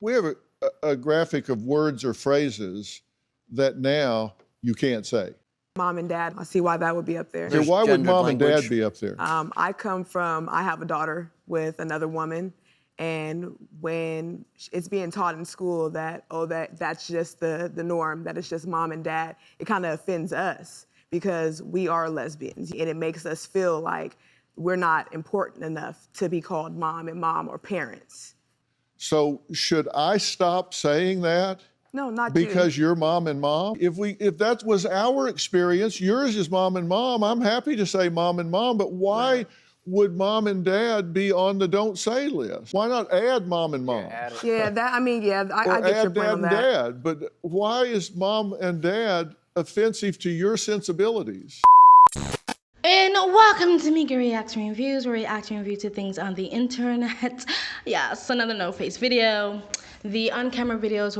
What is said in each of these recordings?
We have a graphic of words or phrases that now you can't say. Mom and dad, I see why that would be up there. Okay, why would mom and dad be up there? I have a daughter with another woman, and when it's being taught in school that, that's just the norm, that it's just mom and dad, it kind of offends us because we are lesbians, and it makes us feel like we're not important enough to be called mom and mom or parents. So should I stop saying that? No, not because you're mom and mom. If that was our experience, yours is mom and mom. I'm happy to say mom and mom, but why would mom and dad be on the don't say list? Why not add mom and mom? I get your point add dad on and that. dad. But why is mom and dad offensive to your sensibilities? And welcome to Mika Reaction Reviews, where we react and review to things on the internet. Yes, another no-face video. The on-camera videos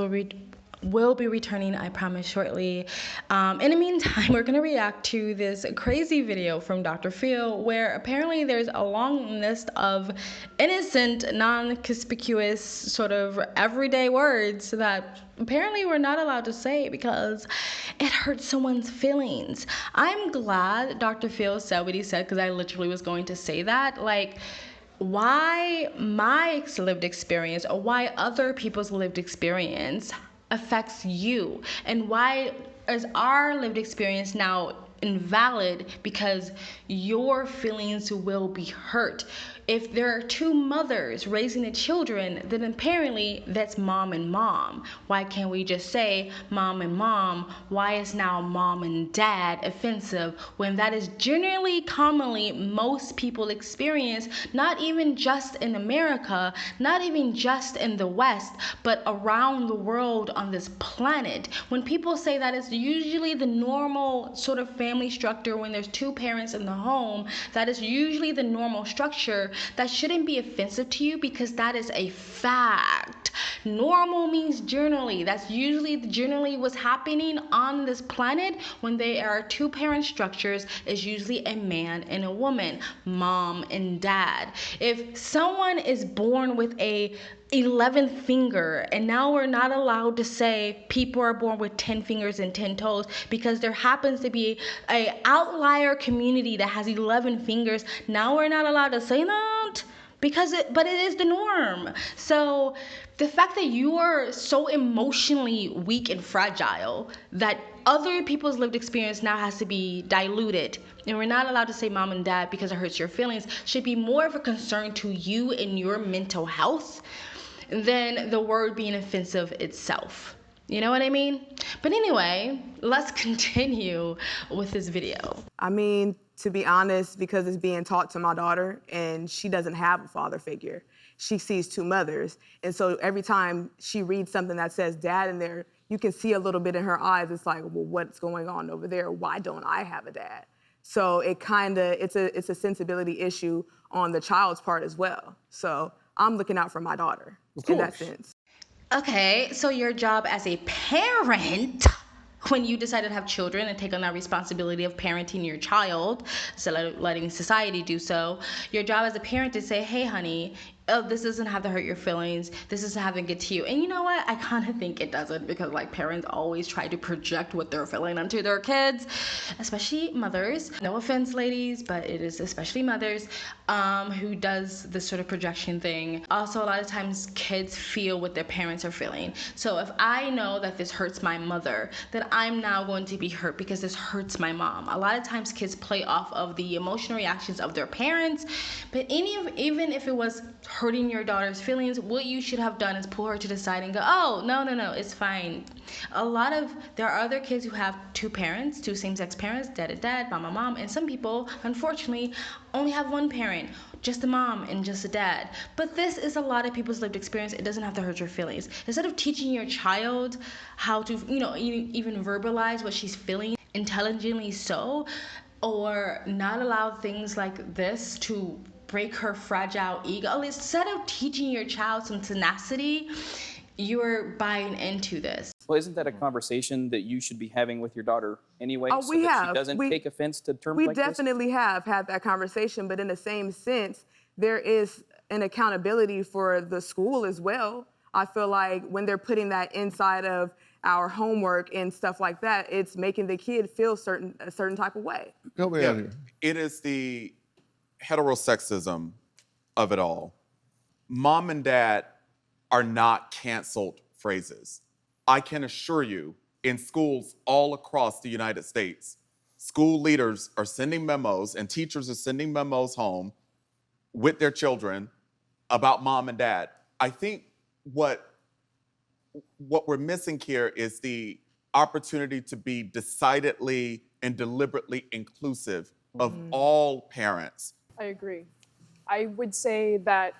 will be returning, I promise, shortly. In the meantime, we're gonna react to this crazy video from Dr. Phil, where apparently there's a long list of innocent, non-conspicuous, sort of everyday words that apparently we're not allowed to say because it hurts someone's feelings. I'm glad Dr. Phil said what he said, because I literally was going to say that. Like, why my lived experience or why other people's lived experience affects you, and why is our lived experience now invalid because your feelings will be hurt. If there are two mothers raising the children, then apparently that's mom and mom. Why can't we just say mom and mom? Why is now mom and dad offensive when that is generally, commonly, most people experience, not even just in America, not even just in the West, but around the world on this planet. When people say that, it's usually the normal sort of family structure when there's two parents in the home. That is usually the normal structure. That shouldn't be offensive to you because that is a fact. Normal means generally. That's usually generally what's happening on this planet when there are two parent structures, is usually a man and a woman, mom and dad. If someone is born with a 11th finger, and now we're not allowed to say people are born with 10 fingers and 10 toes because there happens to be a outlier community that has 11 fingers. Now we're not allowed to say that but it is the norm. So the fact that you are so emotionally weak and fragile that other people's lived experience now has to be diluted, and we're not allowed to say mom and dad because it hurts your feelings, should be more of a concern to you and your mental health than the word being offensive itself. You know what I mean? But anyway, let's continue with this video. I mean, to be honest, because it's being taught to my daughter and she doesn't have a father figure. She sees two mothers. And so every time she reads something that says dad in there, you can see a little bit in her eyes. It's like, well, what's going on over there? Why don't I have a dad? So it's a sensibility issue on the child's part as well. So I'm looking out for my daughter in that sense. Okay, so your job as a parent, when you decided to have children and take on that responsibility of parenting your child, instead of letting society do so, your job as a parent to say, hey, honey, this doesn't have to hurt your feelings. This doesn't have to get to you. And you know what? I kind of think it doesn't, because like parents always try to project what they're feeling onto their kids, especially mothers. No offense, ladies, but it is especially mothers who does this sort of projection thing. Also, a lot of times kids feel what their parents are feeling. So if I know that this hurts my mother, then I'm now going to be hurt because this hurts my mom. A lot of times kids play off of the emotional reactions of their parents, but even if it was hurting your daughter's feelings, what you should have done is pull her to the side and go, oh, no, it's fine. There are other kids who have two parents, two same-sex parents, dad, mom, and some people, unfortunately, only have one parent, just a mom and just a dad. But this is a lot of people's lived experience. It doesn't have to hurt your feelings. Instead of teaching your child how to, even verbalize what she's feeling intelligently so, or not allow things like this to break her fragile ego. Instead of teaching your child some tenacity, you're buying into this. Well, isn't that a conversation that you should be having with your daughter anyway? Oh, so that she doesn't take offense to terms like this? We definitely have had that conversation, but in the same sense, there is an accountability for the school as well. I feel like when they're putting that inside of our homework and stuff like that, it's making the kid feel a certain type of way. Help me out here. It is the heterosexism of it all. Mom and dad are not canceled phrases. I can assure you, in schools all across the United States, school leaders are sending memos and teachers are sending memos home with their children about mom and dad. I think what we're missing here is the opportunity to be decidedly and deliberately inclusive of all parents. I agree. I would say that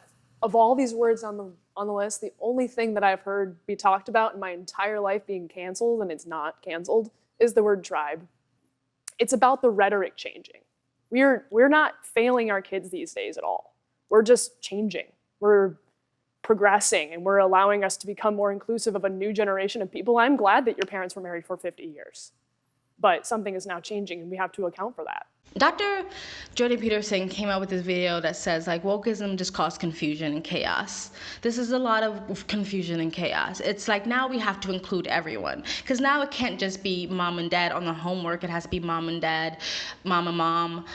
of all these words on the list, the only thing that I've heard be talked about in my entire life being canceled, and it's not canceled, is the word tribe. It's about the rhetoric changing. We're not failing our kids these days at all. We're just changing. We're progressing, and we're allowing us to become more inclusive of a new generation of people. I'm glad that your parents were married for 50 years, but something is now changing, and we have to account for that. Dr. Jordan Peterson came out with this video that says like wokeism just caused confusion and chaos. This is a lot of confusion and chaos. It's like now we have to include everyone, because now it can't just be mom and dad on the homework. It has to be mom and dad, mom and mom,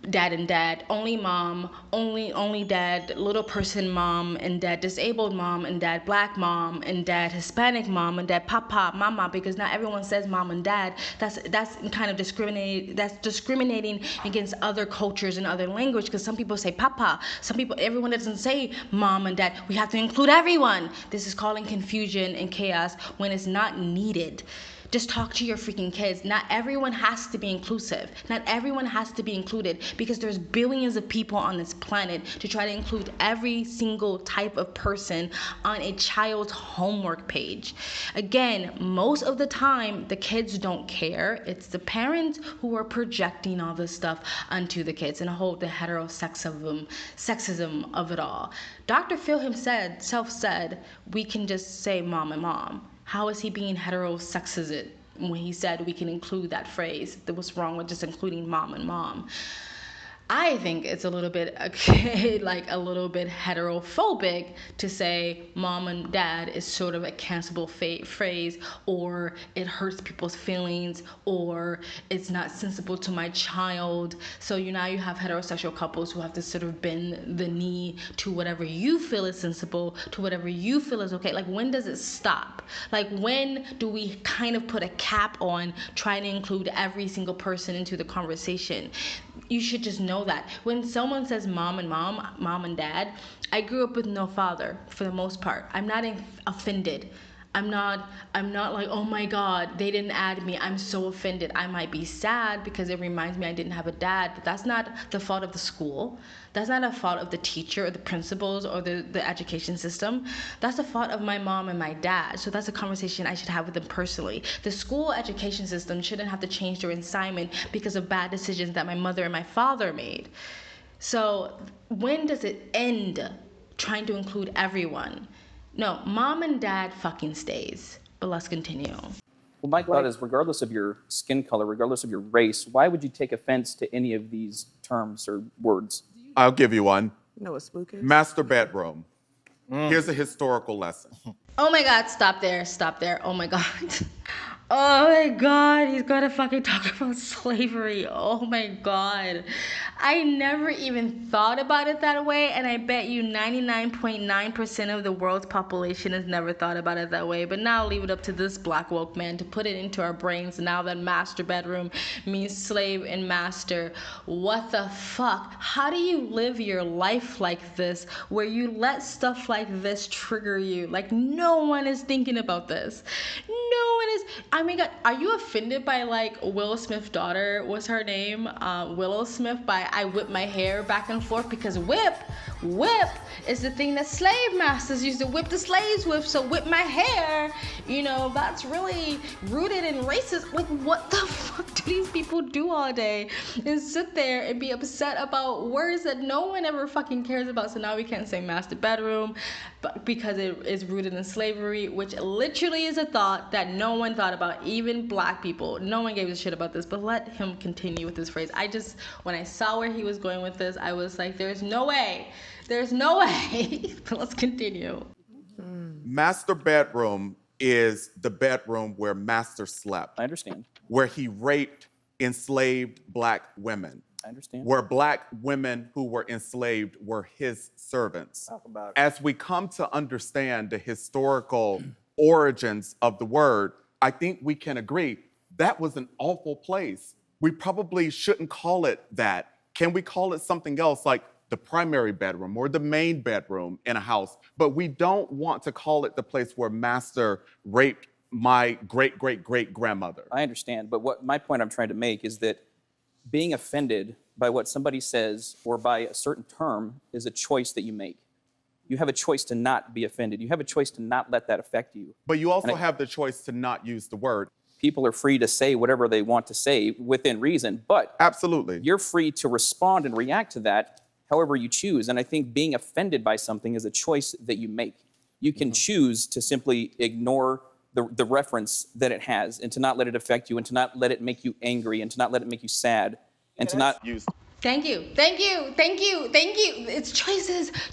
dad and dad, only mom, only dad, little person mom and dad, disabled mom and dad, black mom and dad, Hispanic mom and dad, papa, mama, because not everyone says mom and dad. That's kind of discriminating against other cultures and other language, because some people say papa, everyone doesn't say mom and dad. We have to include everyone. This is causing confusion and chaos when it's not needed. Just talk to your freaking kids. Not everyone has to be inclusive. Not everyone has to be included, because there's billions of people on this planet to try to include every single type of person on a child's homework page. Again, most of the time, the kids don't care. It's the parents who are projecting all this stuff onto the kids and the sexism of it all. Dr. Phil himself said, we can just say mom and mom. How is he being heterosexist when he said we can include that phrase? What's wrong with just including mom and mom? I think it's a little bit heterophobic to say mom and dad is sort of a cancelable phrase, or it hurts people's feelings, or it's not sensible to my child. So now you have heterosexual couples who have to sort of bend the knee to whatever you feel is sensible, to whatever you feel is okay. Like, when does it stop? Like, when do we kind of put a cap on trying to include every single person into the conversation? You should just know that when someone says mom and dad, I grew up with no father for the most part. I'm not offended. I'm not like, oh my God, they didn't add me, I'm so offended. I might be sad because it reminds me I didn't have a dad, but that's not the fault of the school. That's not a fault of the teacher or the principals or the education system. That's the fault of my mom and my dad. So that's a conversation I should have with them personally. The school education system shouldn't have to change their assignment because of bad decisions that my mother and my father made. So when does it end trying to include everyone? No, mom and dad fucking stays. But let's continue. Well, my thought is, regardless of your skin color, regardless of your race, why would you take offense to any of these terms or words? I'll give you one. You know what spook is? Master bedroom. Here's a historical lesson. Oh my God, stop there. Oh my God. Oh my God, he's gonna fucking talk about slavery. Oh my God. I never even thought about it that way, and I bet you 99.9% of the world's population has never thought about it that way. But now I'll leave it up to this black woke man to put it into our brains now that master bedroom means slave and master. What the fuck? How do you live your life like this, where you let stuff like this trigger you? Like, no one is thinking about this. No one is. I mean, God, are you offended by like Will Smith's daughter? What's her name? Willow Smith, by I whip my hair back and forth? Because whip is the thing that slave masters used to whip the slaves with. So whip my hair, that's really rooted in racism. Like, what the fuck do these people do all day and sit there and be upset about words that no one ever fucking cares about? So now we can't say master bedroom, but because it is rooted in slavery, which literally is a thought that no one thought about, even black people. No one gave a shit about this, but let him continue with this phrase. When I saw where he was going with this, I was like, there's no way. But let's continue. Master bedroom is the bedroom where master slept, I understand. where he raped enslaved black women, I understand. where black women who were enslaved were his servants. As we come to understand the historical origins of the word, I think we can agree that was an awful place. We probably shouldn't call it that. Can we call it something else, like the primary bedroom or the main bedroom in a house? But we don't want to call it the place where master raped my great-great-great-grandmother. I understand, but what my point I'm trying to make is that being offended by what somebody says or by a certain term is a choice that you make. You have a choice to not be offended. You have a choice to not let that affect you. But you also have the choice to not use the word. People are free to say whatever they want to say within reason, but Absolutely. you're free to respond and react to that however you choose. And I think being offended by something is a choice that you make. You can choose to simply ignore the reference that it has and to not let it affect you and to not let it make you angry and to not let it make you sad and to not use. Thank you. It's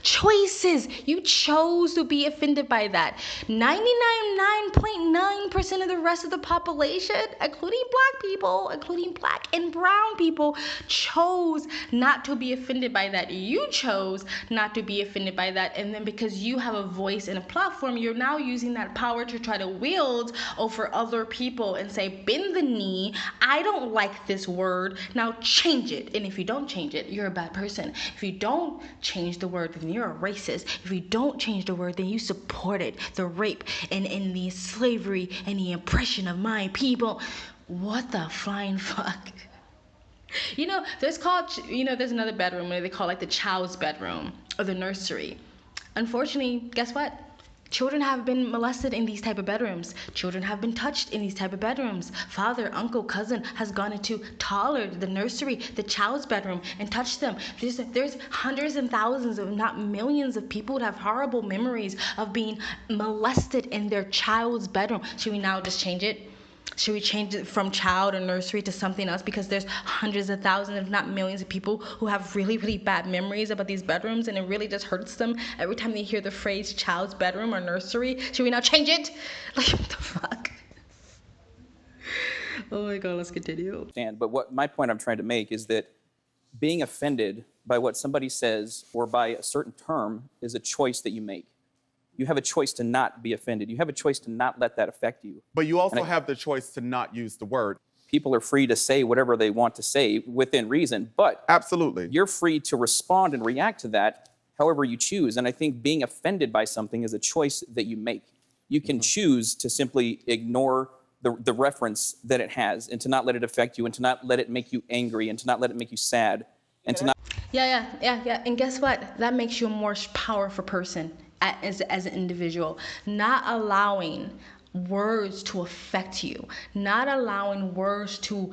choices. You chose to be offended by that. 99.9% of the rest of the population, including black people, including black and brown people, chose not to be offended by that. You chose not to be offended by that. And then because you have a voice and a platform, you're now using that power to try to wield over other people and say, bend the knee. I don't like this word. Now change it. And if you don't change it, you're a bad person. If you don't change the word, then you're a racist. If you don't change the word, then you supported the rape and the slavery and the oppression of my people. What the flying fuck? There's another bedroom where they call like the child's bedroom or the nursery. Unfortunately, guess what? Children have been molested in these type of bedrooms. Children have been touched in these type of bedrooms. Father, uncle, cousin has gone into toddler, the nursery, the child's bedroom, and touched them. There's hundreds and thousands, if not millions, of people who have horrible memories of being molested in their child's bedroom. Should we now just change it? Should we change it from child or nursery to something else? Because there's hundreds of thousands, if not millions, of people who have really, really bad memories about these bedrooms, and it really just hurts them every time they hear the phrase child's bedroom or nursery. Should we now change it? Like, what the fuck? Oh my God, let's continue. But what my point I'm trying to make is that being offended by what somebody says or by a certain term is a choice that you make. You have a choice to not be offended. You have a choice to not let that affect you. But you also have the choice to not use the word. People are free to say whatever they want to say within reason, but Absolutely. you're free to respond and react to that however you choose. And I think being offended by something is a choice that you make. You can choose to simply ignore the reference that it has and to not let it affect you and to not let it make you angry and to not let it make you sad and to not. Yeah. And guess what? That makes you a more powerful person as an individual. Not allowing words to affect you, not allowing words to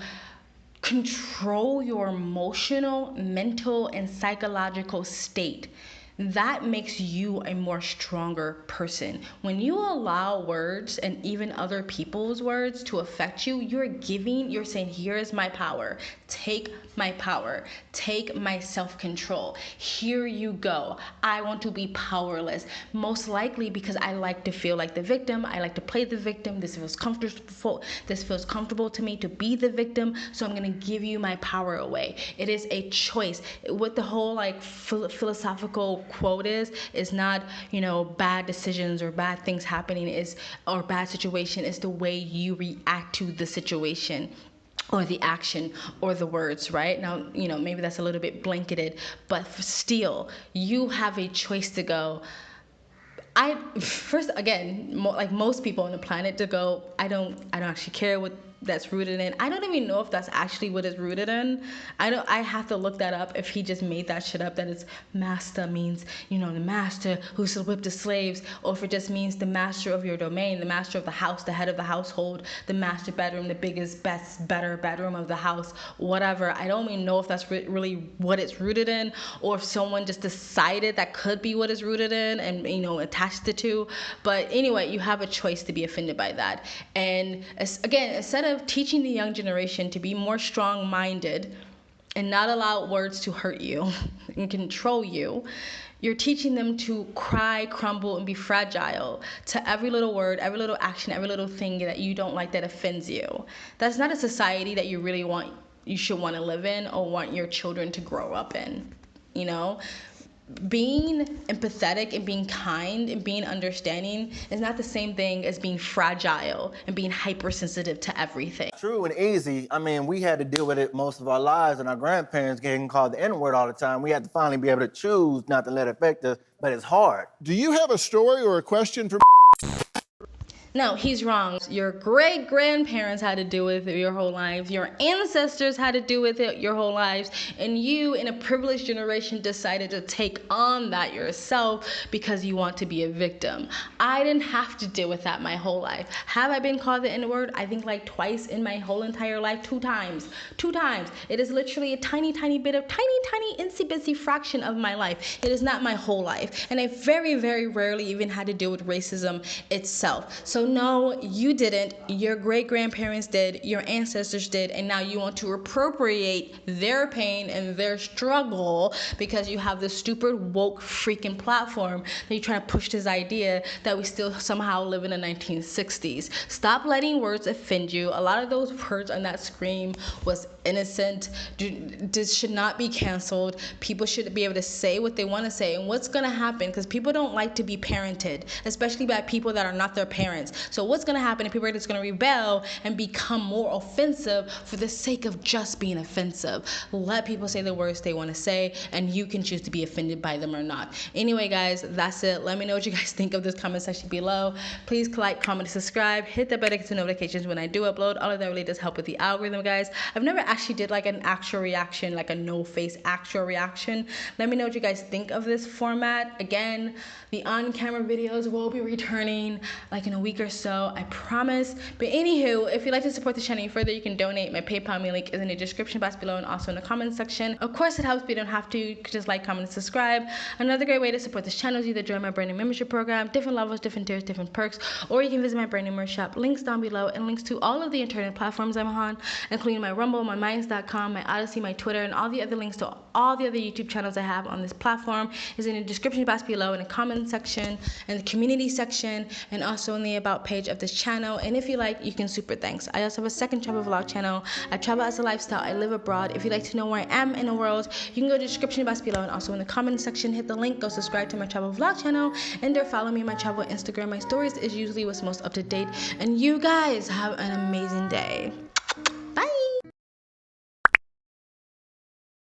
control your emotional, mental, and psychological state. That makes you a more stronger person. When you allow words and even other people's words to affect you, you're saying, here is my power. Take my power. Take my self-control. Here you go. I want to be powerless. Most likely because I like to feel like the victim. I like to play the victim. This feels comfortable. This feels comfortable to me to be the victim. So I'm going to give you my power away. It is a choice. What the whole philosophical quote is not, bad decisions or bad things happening or bad situation. Is the way you react to the situation or the action or the words, right? Now, maybe that's a little bit blanketed, but still, you have a choice to go. Like most people on the planet, to go, I don't actually care what that's rooted in. I don't even know if that's actually what it's rooted in. I have to look that up if he just made that shit up, that it's master means, the master who shall whip the slaves, or if it just means the master of your domain, the master of the house, the head of the household, the master bedroom, the biggest, best, better bedroom of the house, whatever. I don't even know if that's really what it's rooted in, or if someone just decided that could be what it's rooted in and, attached the two. But anyway, you have a choice to be offended by that. And again, instead of teaching the young generation to be more strong-minded and not allow words to hurt you and control you, you're teaching them to cry, crumble, and be fragile to every little word, every little action, every little thing that you don't like that offends you. That's not a society that you really you should want to live in or want your children to grow up in, you know? Being empathetic and being kind and being understanding is not the same thing as being fragile and being hypersensitive to everything. True and easy. I mean, we had to deal with it most of our lives, and our grandparents getting called the N-word all the time. We had to finally be able to choose not to let it affect us, but it's hard. Do you have a story or a question for No, he's wrong. Your great-grandparents had to deal with it your whole lives. Your ancestors had to deal with it your whole lives. And you, in a privileged generation, decided to take on that yourself because you want to be a victim. I didn't have to deal with that my whole life. Have I been called the N-word? I think like twice in my whole entire life. 2 times. 2 times. It is literally a tiny bit of tiny itsy-bitsy fraction of my life. It is not my whole life. And I very, very rarely even had to deal with racism itself. So no, you didn't. Your great-grandparents did, your ancestors did, and now you want to appropriate their pain and their struggle because you have this stupid woke freaking platform that you're trying to push this idea that we still somehow live in the 1960s. Stop letting words offend you. A lot of those words on that scream was innocent. This should not be canceled. People should be able to say what they want to say. And what's going to happen, because people don't like to be parented, especially by people that are not their parents. So what's going to happen if people are just going to rebel and become more offensive for the sake of just being offensive? Let people say the words they want to say, and you can choose to be offended by them or not. Anyway, guys, that's it. Let me know what you guys think of this comment section below. Please like, comment, and subscribe. Hit the bell to get notifications when I do upload. All of that really does help with the algorithm, guys. I've never actually did like an actual reaction, like a no-face actual reaction. Let me know what you guys think of this format. Again, the on-camera videos will be returning like in a week or so, I promise. But anywho, if you'd like to support the channel further, you can donate. My PayPal link is in the description box below and also in the comments section. Of course, it helps, but you don't have to. You can just like, comment, and subscribe. Another great way to support this channel is either join my brand new membership program, different levels, different tiers, different perks, or you can visit my brand new merch shop. Links down below, and links to all of the internet platforms I'm on, including my Rumble, my Minds.com, my Odyssey, my Twitter, and all the other links to all the other YouTube channels I have on this platform is in the description box below, in the comment section, in the community section, and also in the about page of this channel. And if you like, you can super thanks. I also have a second travel vlog channel. I travel as a lifestyle. I live abroad. If you'd like to know where I am in the world, you can go to the description box below and also in the comment section. Hit the link, go subscribe to my travel vlog channel, and there follow me on my travel Instagram. My stories is usually what's most up to date. And you guys have an amazing day.